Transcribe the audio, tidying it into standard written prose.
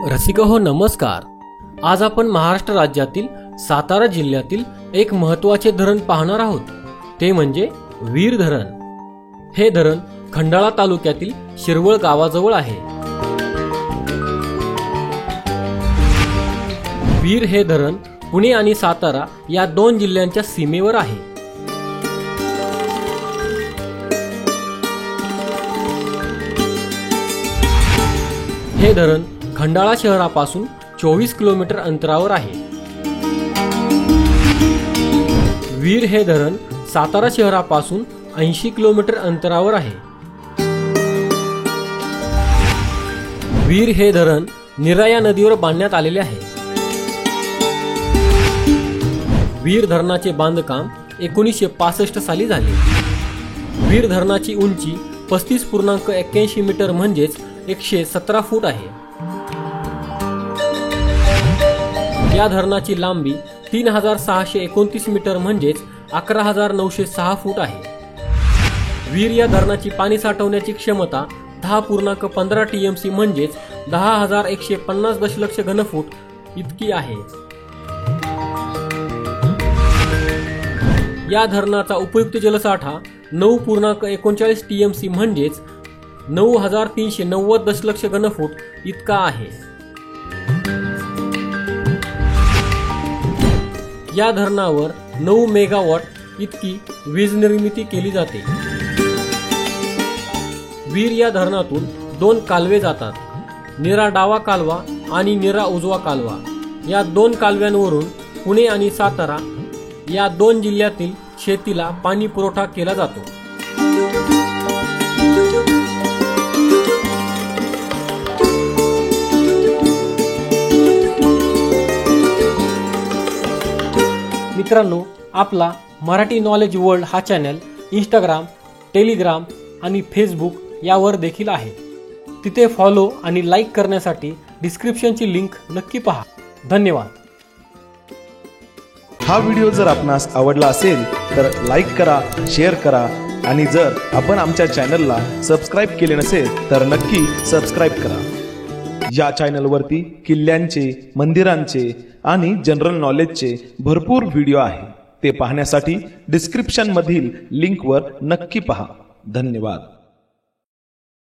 रसिक हो नमस्कार। आज आपण महाराष्ट्र राज्यातील सातारा जिल्ह्यातील एक महत्त्वाचे धरण पाहणार आहोत, ते म्हणजे वीर धरण। हे धरण खंडाळा तालुक्यातील शिरवळ गावाजवळ आहे। वीर हे धरण पुणे आणि सातारा या दोन जिल्ह्यांच्या सीमेवर आहे। हे धरण खंडाळा शहरापासून 24 किलोमीटर अंतरावर आहे। वीर हे धरण सातारा शहरापासून 80 किलोमीटर अंतरावर आहे। वीर हे धरण नीरा या नदीवर बांधण्यात आलेले आहे। वीर धरणाचे बांधकाम 1965 साली झाले। वीर धरणाची उंची 35.81 मीटर म्हणजेच 117 फूट आहे। या धरणाची लांबी 3629 मीटर म्हणजेच 11906 फूट आहे। वीर या धरणाची पाणी साठवण्याची क्षमता 10.15 TMC म्हणजेच 10,150 दशलक्ष घनफूट इतकी आहे। या धरणाचा उपयुक्त जलसाठा 9.39 TMC म्हणजेच 9,390 दशलक्ष घनफूट इतका आहे। या धरणावर 9 मेगावॉट इतकी वीज निर्मिती केली जाते। वीर या धरणातून 2 कालवे जातात, नीरा डावा कालवा आणि नीरा उजवा कालवा। या 2 कालव्यांवरून पुणे आणि सातारा या 2 जिल्ह्यातील शेतीला पाणी पुरवठा केला जातो। मित्रांनो, आपला मराठी नॉलेज वर्ल्ड हा चॅनल इंस्टाग्राम, टेलिग्राम आणि फेसबुक यावर देखील आहे। तिथे फॉलो आणि लाईक करण्यासाठी डिस्क्रिप्शनची लिंक नक्की पहा। धन्यवाद। हा व्हिडिओ जर आपणास आवडला असेल तर लाईक करा, शेअर करा आणि जर आपण आमच्या चॅनलला सबस्क्राईब केले नसेल तर नक्की सबस्क्राईब करा। या चॅनलवरती किल्ल्यांचे, मंदिरांचे आणि जनरल नॉलेजचे भरपूर व्हिडिओ आहे। ते पाहण्यासाठी डिस्क्रिप्शन मधील लिंकवर नक्की पहा। धन्यवाद।